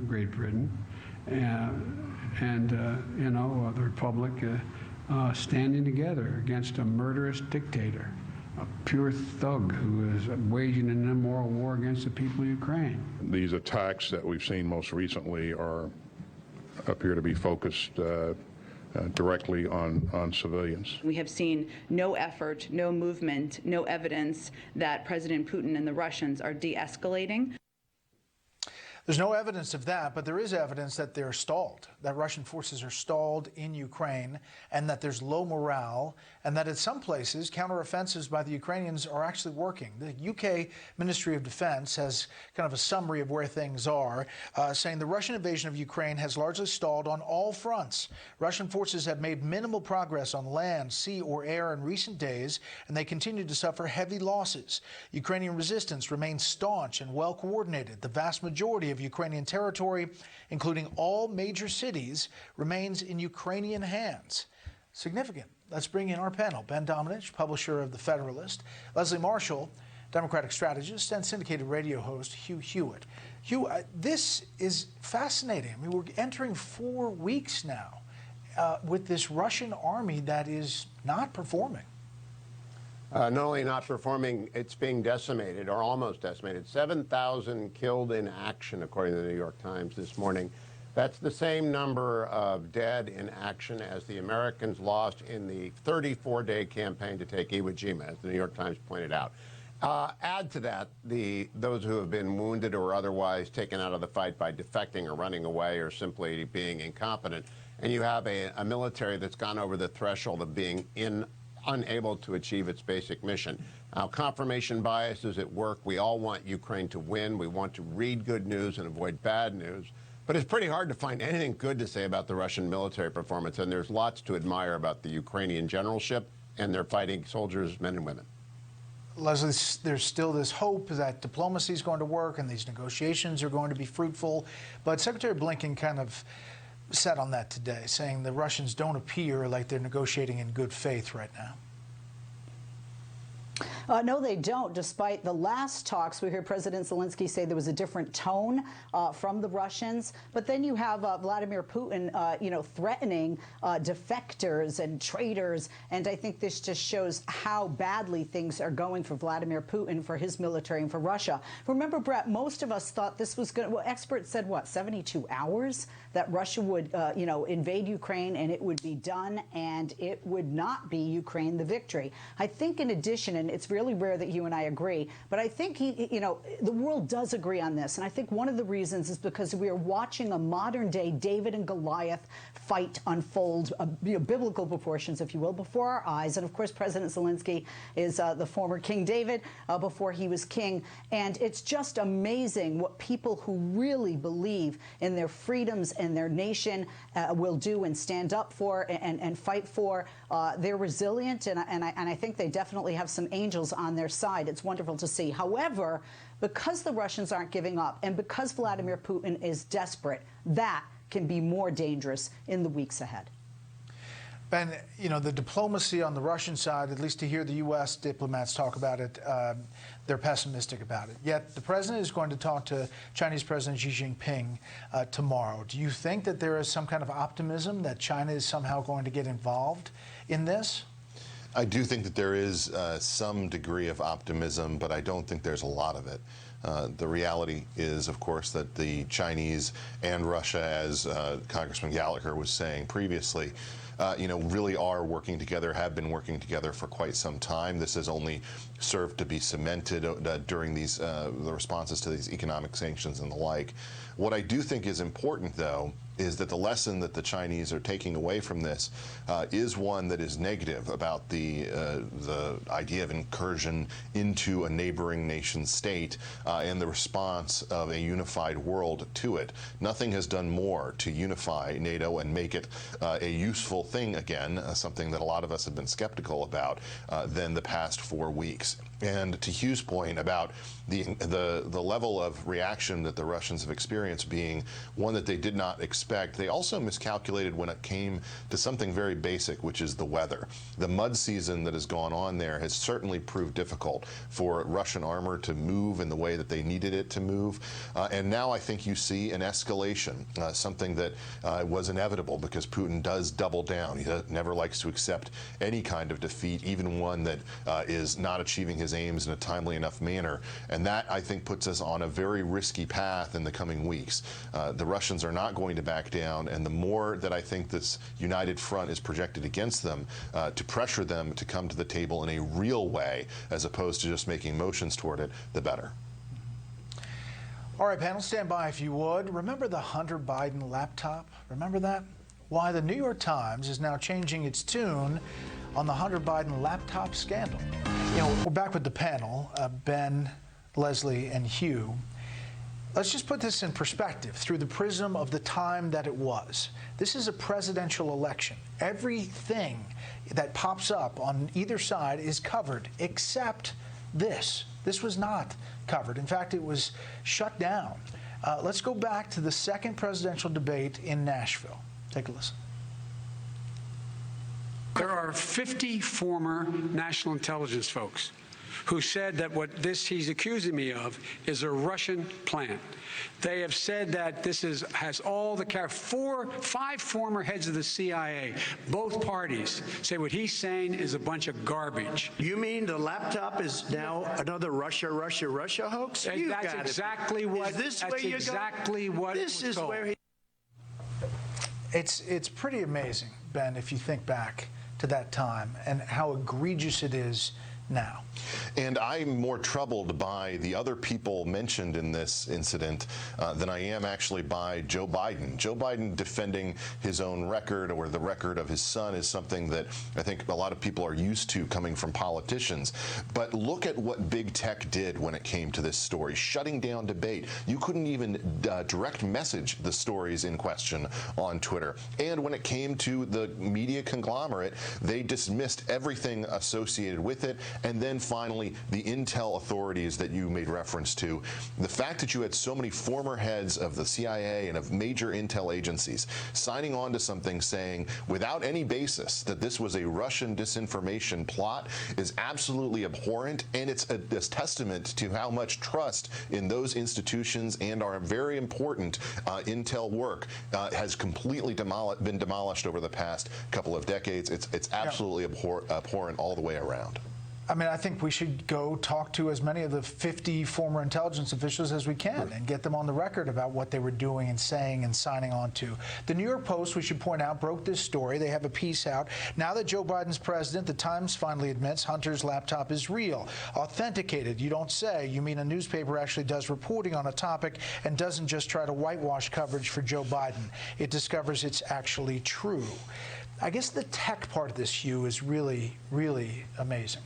Great Britain, and the Republic standing together against a murderous dictator, a pure thug who is waging an immoral war against the people of Ukraine. These attacks that we've seen most recently appear to be focused directly on civilians. We have seen no effort, no movement, no evidence that President Putin and the Russians are de-escalating. There's no evidence of that, but there is evidence that they're stalled, that Russian forces are stalled in Ukraine, and that there's low morale, and that in some places, counteroffensives by the Ukrainians are actually working. The UK Ministry of Defense has kind of a summary of where things are, saying the Russian invasion of Ukraine has largely stalled on all fronts. Russian forces have made minimal progress on land, sea, or air in recent days, and they continue to suffer heavy losses. Ukrainian resistance remains staunch and well coordinated. The vast majority of Ukrainian territory, including all major cities, remains in Ukrainian hands. Significant. Let's bring in our panel. Ben Domenech, publisher of The Federalist; Leslie Marshall, Democratic strategist; and syndicated radio host Hugh Hewitt. Hugh, this is fascinating. I mean, we're entering 4 weeks now with this Russian army that is not performing. Not only not performing, it's being decimated, or almost decimated. 7,000 killed in action, according to the New York Times this morning. That's the same number of dead in action as the Americans lost in the 34-day campaign to take Iwo Jima, as the New York Times pointed out. Add to that those who have been wounded or otherwise taken out of the fight by defecting or running away or simply being incompetent, and you have a military that's gone over the threshold of being unable to achieve its basic mission. Now, confirmation bias is at work. We all want Ukraine to win. We want to read good news and avoid bad news. But it's pretty hard to find anything good to say about the Russian military performance, and there's lots to admire about the Ukrainian generalship and their fighting soldiers, men and women. Leslie, there's still this hope that diplomacy is going to work and these negotiations are going to be fruitful. But Secretary Blinken kind of said on that today, saying the Russians don't appear like they're negotiating in good faith right now. No, they don't. Despite the last talks, we heard President Zelensky say there was a different tone from the Russians. But then you have Vladimir Putin, threatening defectors and traitors. And I think this just shows how badly things are going for Vladimir Putin, for his military, and for Russia. Remember, Brett, most of us thought this was going to, well, experts said, what, 72 hours? That Russia would, invade Ukraine and it would be done, and it would not be Ukraine the victory. I think in addition, and it's really rare that you and I agree, but I think the world does agree on this. And I think one of the reasons is because we are watching a modern day David and Goliath fight unfold, biblical proportions, if you will, before our eyes. And of course, President Zelensky is the former King David before he was king. And it's just amazing what people who really believe in their freedoms and their nation will do and stand up for and fight for. They're resilient, and I think they definitely have some angels on their side. It's wonderful to see. However, because the Russians aren't giving up and because Vladimir Putin is desperate, that can be more dangerous in the weeks ahead. Ben, the diplomacy on the Russian side, at least to hear the U.S. diplomats talk about it, they're pessimistic about it. Yet the president is going to talk to Chinese President Xi Jinping tomorrow. Do you think that there is some kind of optimism that China is somehow going to get involved in this? I do think that there is some degree of optimism, but I don't think there's a lot of it. The reality is, of course, that the Chinese and Russia, as Congressman Gallagher was saying previously, really are working together, have been working together for quite some time. This has only served to be cemented during these the responses to these economic sanctions and the like. What I do think is important, though, is that the lesson that the Chinese are taking away from this is one that is negative about the idea of incursion into a neighboring nation state and the response of a unified world to it. Nothing has done more to unify NATO and make it a useful thing again, something that a lot of us have been skeptical about, than the past 4 weeks. And to Hugh's point about the level of reaction that the Russians have experienced being one that they did not expect, they also miscalculated when it came to something very basic, which is the weather. The mud season that has gone on there has certainly proved difficult for Russian armor to move in the way that they needed it to move. And now I think you see an escalation, something that was inevitable because Putin does double down. He never likes to accept any kind of defeat, even one that is not achieving his aims in a timely enough manner. And that, I think, puts us on a very risky path in the coming weeks. The Russians are not going to back down, and the more that I think this united front is projected against them, to pressure them to come to the table in a real way, as opposed to just making motions toward it, the better. All right, panel, stand by if you would. Remember the Hunter Biden laptop? Remember that? Why the New York Times is now changing its tune on the Hunter Biden laptop scandal. You know, we're back with the panel, Ben, Leslie, and Hugh. Let's just put this in perspective through the prism of the time that it was. This is a presidential election. Everything that pops up on either side is covered except this. This was not covered. In fact, it was shut down. Let's go back to the second presidential debate in Nashville. Take a listen. There are 50 former national intelligence folks who said that what he's accusing me of is a Russian plant. They have said that this has all the five former heads of the CIA, both parties, say what he's saying is a bunch of garbage. You mean the laptop is now another Russia hoax? And that's exactly what. Is this that's where you're exactly going? what. This is told. where he. It's pretty amazing, Ben, if you think back to that time and how egregious it is now. And I'm more troubled by the other people mentioned in this incident than I am actually by Joe Biden. Joe Biden defending his own record or the record of his son is something that I think a lot of people are used to coming from politicians. But look at what big tech did when it came to this story, shutting down debate. You couldn't even direct message the stories in question on Twitter. And when it came to the media conglomerate, they dismissed everything associated with it. And then finally, the intel authorities that you made reference to. The fact that you had so many former heads of the CIA and of major intel agencies signing on to something saying without any basis that this was a Russian disinformation plot is absolutely abhorrent, and it's a testament to how much trust in those institutions and our very important intel work has completely been demolished over the past couple of decades. It's absolutely abhorrent all the way around. I mean, I think we should go talk to as many of the 50 former intelligence officials as we can and get them on the record about what they were doing and saying and signing on to. The New York Post, we should point out, broke this story. They have a piece out. Now that Joe Biden's president, the Times finally admits Hunter's laptop is real. Authenticated, you don't say. You mean a newspaper actually does reporting on a topic and doesn't just try to whitewash coverage for Joe Biden. It discovers it's actually true. I guess the tech part of this, Hugh, is really, really amazing.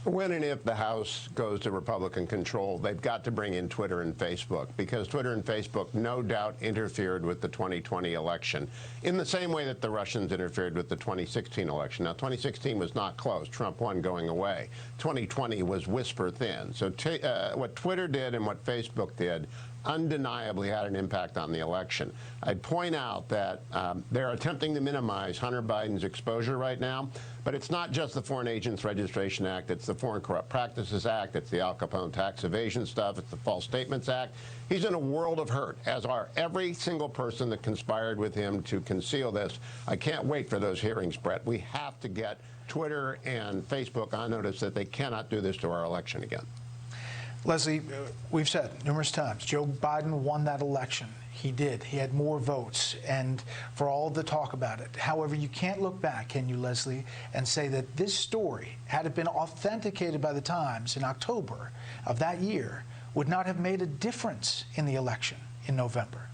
When and if the House goes to Republican control, they've got to bring in Twitter and Facebook, because Twitter and Facebook no doubt interfered with the 2020 election in the same way that the Russians interfered with the 2016 election. Now, 2016 was not close. Trump won going away. 2020 was whisper thin. So what Twitter did and what Facebook did undeniably had an impact on the election. I'd point out that they're attempting to minimize Hunter Biden's exposure right now, but it's not just the Foreign Agents Registration Act, it's the Foreign Corrupt Practices Act, it's the Al Capone tax evasion stuff, it's the False Statements Act. He's in a world of hurt, as are every single person that conspired with him to conceal this. I can't wait for those hearings, Brett. We have to get Twitter and Facebook on notice that they cannot do this to our election again. Leslie, we've said numerous times, Joe Biden won that election. He did. He had more votes, and for all the talk about it. However, you can't look back, can you, Leslie, and say that this story, had it been authenticated by the Times in October of that year, would not have made a difference in the election in November?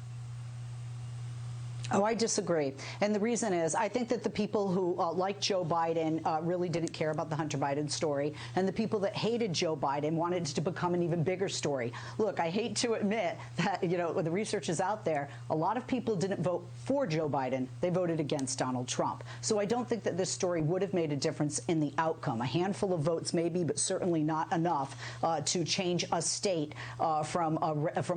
Oh, I disagree. And the reason is I think that the people who, like Joe Biden, really didn't care about the Hunter Biden story. And the people that hated Joe Biden wanted it to become an even bigger story. Look, I hate to admit that, the research is out there. A lot of people didn't vote for Joe Biden. They voted against Donald Trump. So I don't think that this story would have made a difference in the outcome. A handful of votes maybe, but certainly not enough to change a state from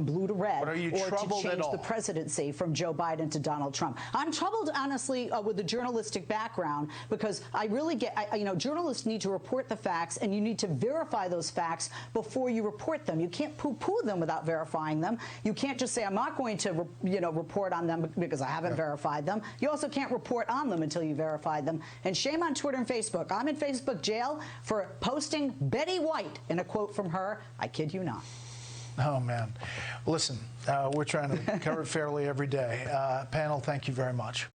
blue to red, But are you or to troubled at change all? the presidency from Joe Biden to Donald Trump. I'm troubled, honestly, with the journalistic background, because I really get, journalists need to report the facts, and you need to verify those facts before you report them. You can't poo-poo them without verifying them. You can't just say, I'm not going to, report on them because I haven't verified them. You also can't report on them until you verified them. And shame on Twitter and Facebook. I'm in Facebook jail for posting Betty White in a quote from her. I kid you not. Oh, man. Listen, we're trying to cover it fairly every day. Panel, thank you very much.